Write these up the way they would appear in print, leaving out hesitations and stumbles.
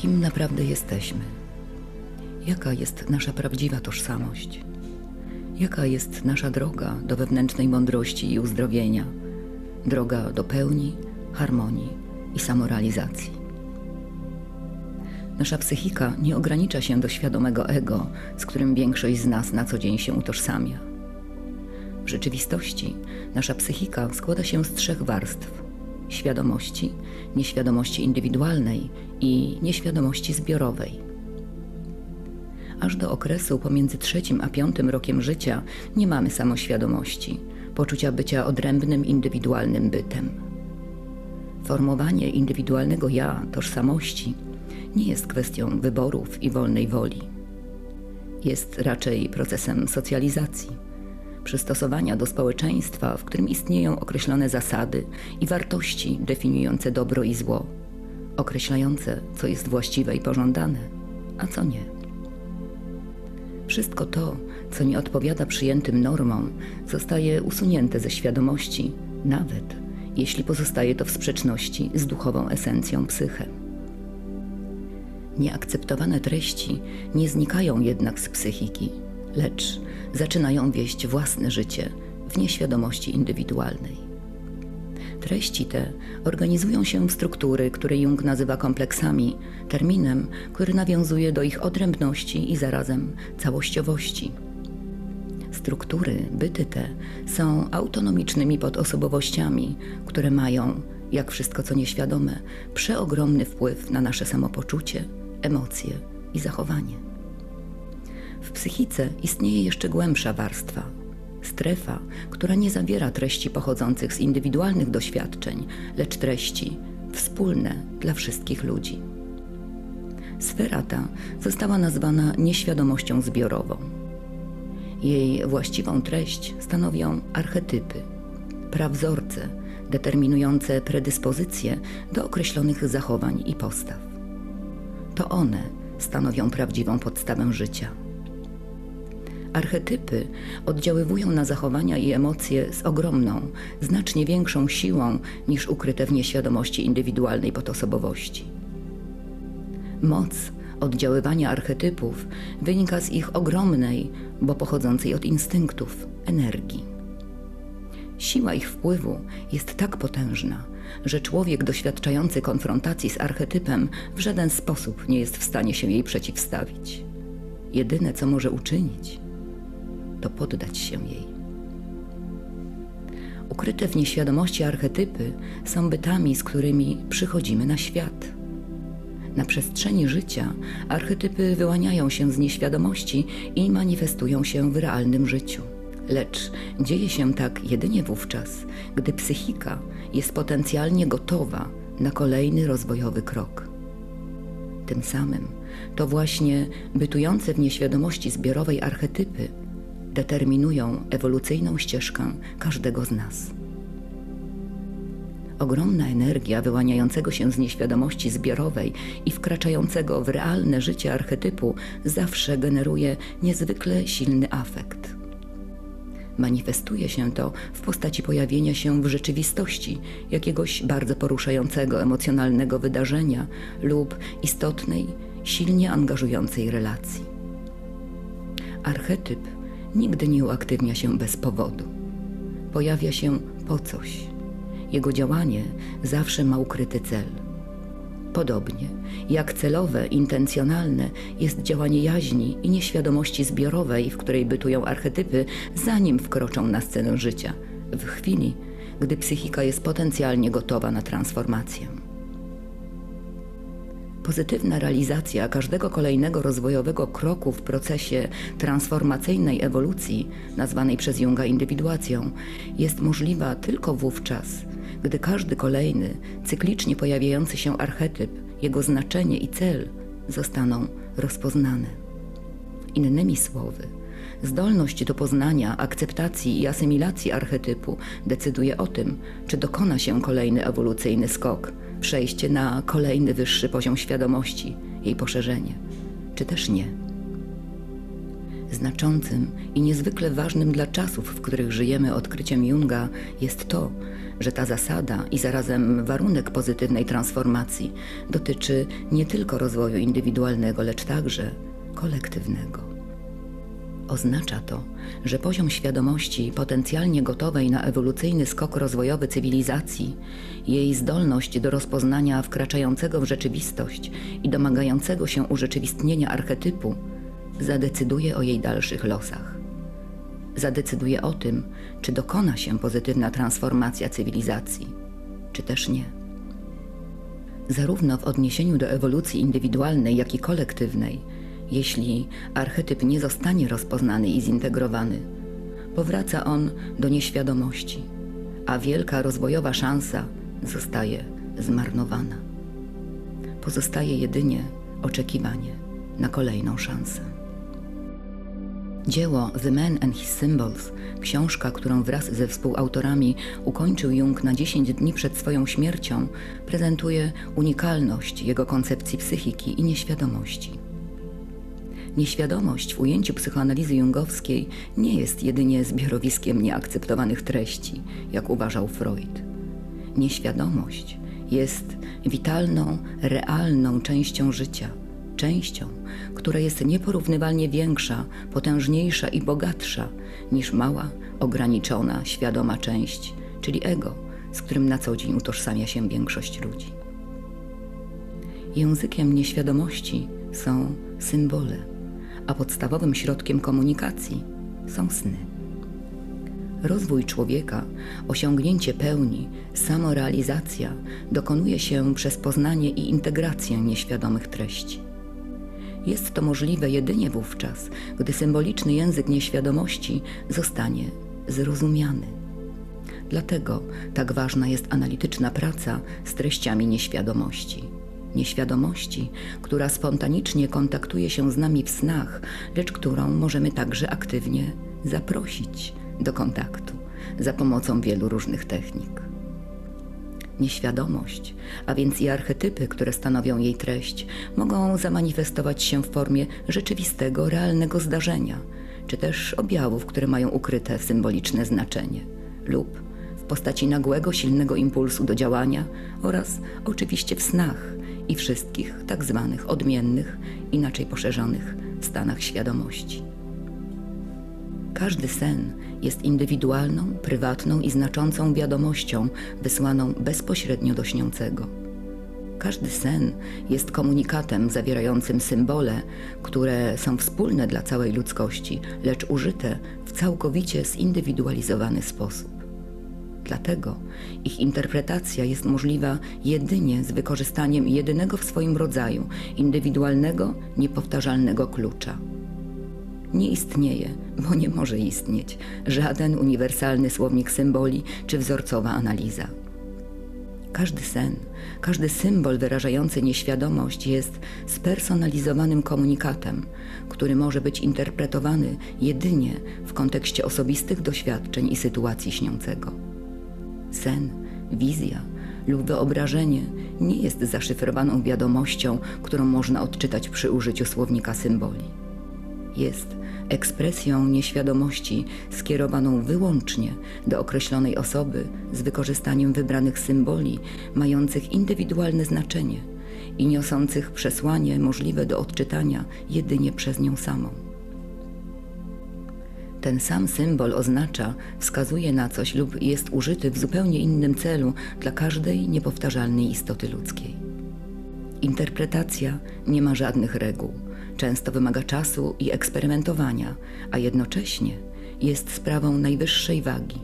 Kim naprawdę jesteśmy? Jaka jest nasza prawdziwa tożsamość? Jaka jest nasza droga do wewnętrznej mądrości i uzdrowienia? Droga do pełni, harmonii i samorealizacji. Nasza psychika nie ogranicza się do świadomego ego, z którym większość z nas na co dzień się utożsamia. W rzeczywistości nasza psychika składa się z 3 warstw: świadomości, nieświadomości indywidualnej i nieświadomości zbiorowej. Aż do okresu pomiędzy 3. a 5. rokiem życia nie mamy samoświadomości, poczucia bycia odrębnym, indywidualnym bytem. Formowanie indywidualnego ja, tożsamości, nie jest kwestią wyborów i wolnej woli. Jest raczej procesem socjalizacji, przystosowania do społeczeństwa, w którym istnieją określone zasady i wartości definiujące dobro i zło, określające, co jest właściwe i pożądane, a co nie. Wszystko to, co nie odpowiada przyjętym normom, zostaje usunięte ze świadomości, nawet jeśli pozostaje to w sprzeczności z duchową esencją psyche. Nieakceptowane treści nie znikają jednak z psychiki, lecz zaczynają wieść własne życie w nieświadomości indywidualnej. Treści te organizują się w struktury, które Jung nazywa kompleksami, terminem, który nawiązuje do ich odrębności i zarazem całościowości. Struktury, byty te są autonomicznymi podosobowościami, które mają, jak wszystko co nieświadome, przeogromny wpływ na nasze samopoczucie, emocje i zachowanie. W psychice istnieje jeszcze głębsza warstwa, strefa, która nie zawiera treści pochodzących z indywidualnych doświadczeń, lecz treści wspólne dla wszystkich ludzi. Sfera ta została nazwana nieświadomością zbiorową. Jej właściwą treść stanowią archetypy, prawzorce determinujące predyspozycje do określonych zachowań i postaw. To one stanowią prawdziwą podstawę życia. Archetypy oddziaływują na zachowania i emocje z ogromną, znacznie większą siłą niż ukryte w nieświadomości indywidualnej podosobowości. Moc oddziaływania archetypów wynika z ich ogromnej, bo pochodzącej od instynktów, energii. Siła ich wpływu jest tak potężna, że człowiek doświadczający konfrontacji z archetypem w żaden sposób nie jest w stanie się jej przeciwstawić. Jedyne, co może uczynić, to poddać się jej. Ukryte w nieświadomości archetypy są bytami, z którymi przychodzimy na świat. Na przestrzeni życia archetypy wyłaniają się z nieświadomości i manifestują się w realnym życiu. Lecz dzieje się tak jedynie wówczas, gdy psychika jest potencjalnie gotowa na kolejny rozwojowy krok. Tym samym to właśnie bytujące w nieświadomości zbiorowej archetypy determinują ewolucyjną ścieżkę każdego z nas. Ogromna energia wyłaniającego się z nieświadomości zbiorowej i wkraczającego w realne życie archetypu zawsze generuje niezwykle silny afekt. Manifestuje się to w postaci pojawienia się w rzeczywistości jakiegoś bardzo poruszającego emocjonalnego wydarzenia lub istotnej, silnie angażującej relacji. Archetyp nigdy nie uaktywnia się bez powodu. Pojawia się po coś. Jego działanie zawsze ma ukryty cel. Podobnie jak celowe, intencjonalne jest działanie jaźni i nieświadomości zbiorowej, w której bytują archetypy, zanim wkroczą na scenę życia, w chwili, gdy psychika jest potencjalnie gotowa na transformację. Pozytywna realizacja każdego kolejnego rozwojowego kroku w procesie transformacyjnej ewolucji, nazwanej przez Junga indywiduacją, jest możliwa tylko wówczas, gdy każdy kolejny, cyklicznie pojawiający się archetyp, jego znaczenie i cel zostaną rozpoznane. Innymi słowy, zdolność do poznania, akceptacji i asymilacji archetypu decyduje o tym, czy dokona się kolejny ewolucyjny skok, przejście na kolejny wyższy poziom świadomości, jej poszerzenie, czy też nie. Znaczącym i niezwykle ważnym dla czasów, w których żyjemy, odkryciem Junga jest to, że ta zasada i zarazem warunek pozytywnej transformacji dotyczy nie tylko rozwoju indywidualnego, lecz także kolektywnego. Oznacza to, że poziom świadomości potencjalnie gotowej na ewolucyjny skok rozwojowy cywilizacji, jej zdolność do rozpoznania wkraczającego w rzeczywistość i domagającego się urzeczywistnienia archetypu zadecyduje o jej dalszych losach. Zadecyduje o tym, czy dokona się pozytywna transformacja cywilizacji, czy też nie. Zarówno w odniesieniu do ewolucji indywidualnej, jak i kolektywnej, jeśli archetyp nie zostanie rozpoznany i zintegrowany, powraca on do nieświadomości, a wielka rozwojowa szansa zostaje zmarnowana. Pozostaje jedynie oczekiwanie na kolejną szansę. Dzieło The Man and His Symbols, książka, którą wraz ze współautorami ukończył Jung na 10 dni przed swoją śmiercią, prezentuje unikalność jego koncepcji psychiki i nieświadomości. Nieświadomość w ujęciu psychoanalizy jungowskiej nie jest jedynie zbiorowiskiem nieakceptowanych treści, jak uważał Freud. Nieświadomość jest witalną, realną częścią życia, częścią, która jest nieporównywalnie większa, potężniejsza i bogatsza niż mała, ograniczona, świadoma część, czyli ego, z którym na co dzień utożsamia się większość ludzi. Językiem nieświadomości są symbole, a podstawowym środkiem komunikacji są sny. Rozwój człowieka, osiągnięcie pełni, samorealizacja dokonuje się przez poznanie i integrację nieświadomych treści. Jest to możliwe jedynie wówczas, gdy symboliczny język nieświadomości zostanie zrozumiany. Dlatego tak ważna jest analityczna praca z treściami nieświadomości. Nieświadomości, która spontanicznie kontaktuje się z nami w snach, lecz którą możemy także aktywnie zaprosić do kontaktu za pomocą wielu różnych technik. Nieświadomość, a więc i archetypy, które stanowią jej treść, mogą zamanifestować się w formie rzeczywistego, realnego zdarzenia, czy też objawów, które mają ukryte symboliczne znaczenie, lub w postaci nagłego, silnego impulsu do działania oraz oczywiście w snach i wszystkich tak zwanych odmiennych, inaczej poszerzonych stanach świadomości. Każdy sen jest indywidualną, prywatną i znaczącą wiadomością wysłaną bezpośrednio do śniącego. Każdy sen jest komunikatem zawierającym symbole, które są wspólne dla całej ludzkości, lecz użyte w całkowicie zindywidualizowany sposób. Dlatego ich interpretacja jest możliwa jedynie z wykorzystaniem jedynego w swoim rodzaju, indywidualnego, niepowtarzalnego klucza. Nie istnieje, bo nie może istnieć, żaden uniwersalny słownik symboli czy wzorcowa analiza. Każdy sen, każdy symbol wyrażający nieświadomość jest spersonalizowanym komunikatem, który może być interpretowany jedynie w kontekście osobistych doświadczeń i sytuacji śniącego. Sen, wizja lub wyobrażenie nie jest zaszyfrowaną wiadomością, którą można odczytać przy użyciu słownika symboli. Jest ekspresją nieświadomości skierowaną wyłącznie do określonej osoby z wykorzystaniem wybranych symboli mających indywidualne znaczenie i niosących przesłanie możliwe do odczytania jedynie przez nią samą. Ten sam symbol oznacza, wskazuje na coś lub jest użyty w zupełnie innym celu dla każdej niepowtarzalnej istoty ludzkiej. Interpretacja nie ma żadnych reguł. Często wymaga czasu i eksperymentowania, a jednocześnie jest sprawą najwyższej wagi.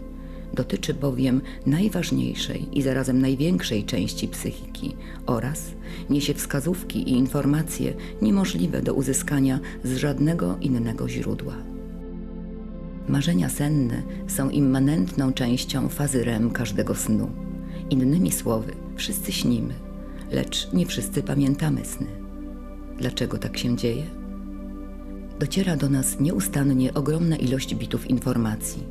Dotyczy bowiem najważniejszej i zarazem największej części psychiki oraz niesie wskazówki i informacje niemożliwe do uzyskania z żadnego innego źródła. Marzenia senne są immanentną częścią fazy REM każdego snu. Innymi słowy, wszyscy śnimy, lecz nie wszyscy pamiętamy sny. Dlaczego tak się dzieje? Dociera do nas nieustannie ogromna ilość bitów informacji,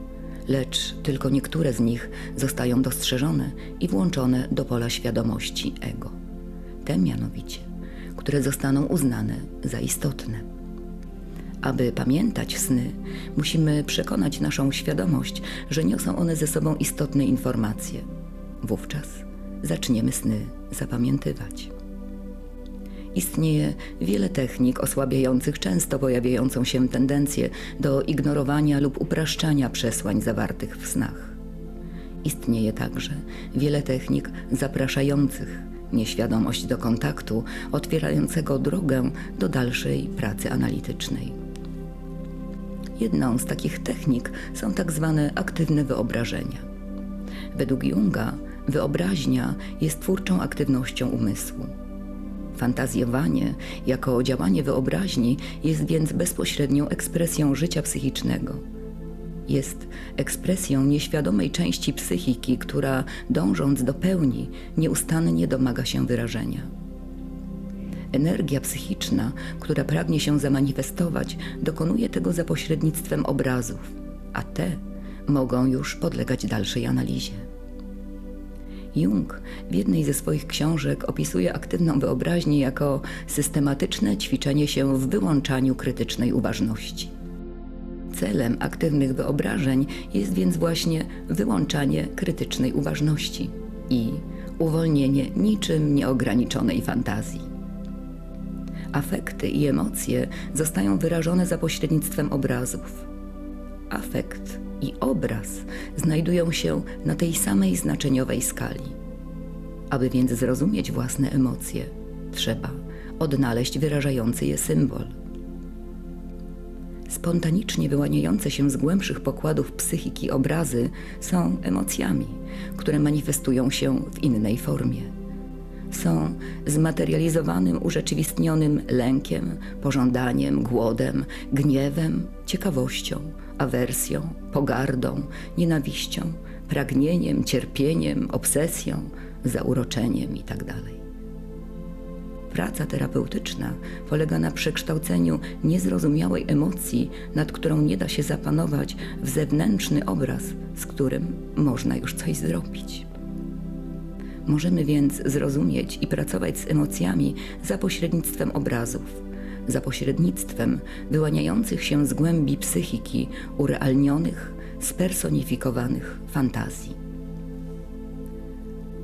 lecz tylko niektóre z nich zostają dostrzeżone i włączone do pola świadomości ego. Te mianowicie, które zostaną uznane za istotne. Aby pamiętać sny, musimy przekonać naszą świadomość, że niosą one ze sobą istotne informacje. Wówczas zaczniemy sny zapamiętywać. Istnieje wiele technik osłabiających często pojawiającą się tendencję do ignorowania lub upraszczania przesłań zawartych w snach. Istnieje także wiele technik zapraszających nieświadomość do kontaktu, otwierającego drogę do dalszej pracy analitycznej. Jedną z takich technik są tak zwane aktywne wyobrażenia. Według Junga wyobraźnia jest twórczą aktywnością umysłu. Fantazjowanie jako działanie wyobraźni jest więc bezpośrednią ekspresją życia psychicznego. Jest ekspresją nieświadomej części psychiki, która, dążąc do pełni, nieustannie domaga się wyrażenia. Energia psychiczna, która pragnie się zamanifestować, dokonuje tego za pośrednictwem obrazów, a te mogą już podlegać dalszej analizie. Jung w jednej ze swoich książek opisuje aktywną wyobraźnię jako systematyczne ćwiczenie się w wyłączaniu krytycznej uważności. Celem aktywnych wyobrażeń jest więc właśnie wyłączanie krytycznej uważności i uwolnienie niczym nieograniczonej fantazji. Afekty i emocje zostają wyrażone za pośrednictwem obrazów. Afekt i obraz znajdują się na tej samej znaczeniowej skali. Aby więc zrozumieć własne emocje, trzeba odnaleźć wyrażający je symbol. Spontanicznie wyłaniające się z głębszych pokładów psychiki obrazy są emocjami, które manifestują się w innej formie. Są zmaterializowanym, urzeczywistnionym lękiem, pożądaniem, głodem, gniewem, ciekawością, awersją, pogardą, nienawiścią, pragnieniem, cierpieniem, obsesją, zauroczeniem itd. Praca terapeutyczna polega na przekształceniu niezrozumiałej emocji, nad którą nie da się zapanować, w zewnętrzny obraz, z którym można już coś zrobić. Możemy więc zrozumieć i pracować z emocjami za pośrednictwem obrazów, za pośrednictwem wyłaniających się z głębi psychiki urealnionych, spersonifikowanych fantazji.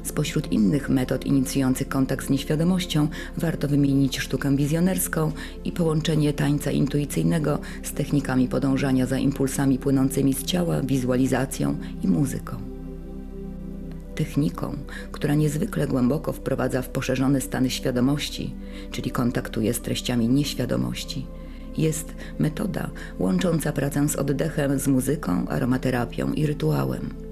Spośród innych metod inicjujących kontakt z nieświadomością warto wymienić sztukę wizjonerską i połączenie tańca intuicyjnego z technikami podążania za impulsami płynącymi z ciała, wizualizacją i muzyką. Techniką, która niezwykle głęboko wprowadza w poszerzone stany świadomości, czyli kontaktuje z treściami nieświadomości, jest metoda łącząca pracę z oddechem z muzyką, aromaterapią i rytuałem.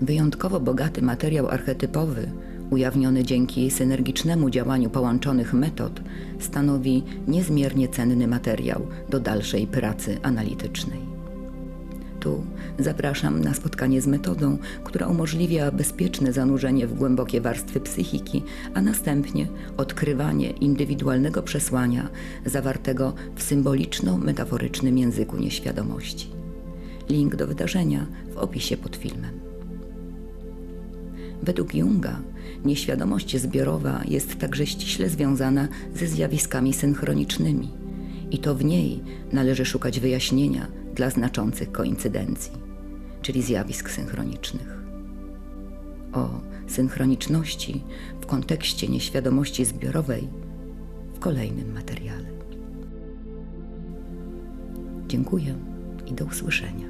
Wyjątkowo bogaty materiał archetypowy, ujawniony dzięki synergicznemu działaniu połączonych metod, stanowi niezmiernie cenny materiał do dalszej pracy analitycznej. Tu zapraszam na spotkanie z metodą, która umożliwia bezpieczne zanurzenie w głębokie warstwy psychiki, a następnie odkrywanie indywidualnego przesłania zawartego w symboliczno-metaforycznym języku nieświadomości. Link do wydarzenia w opisie pod filmem. Według Junga nieświadomość zbiorowa jest także ściśle związana ze zjawiskami synchronicznymi i to w niej należy szukać wyjaśnienia dla znaczących koincydencji, czyli zjawisk synchronicznych. O synchroniczności w kontekście nieświadomości zbiorowej w kolejnym materiale. Dziękuję i do usłyszenia.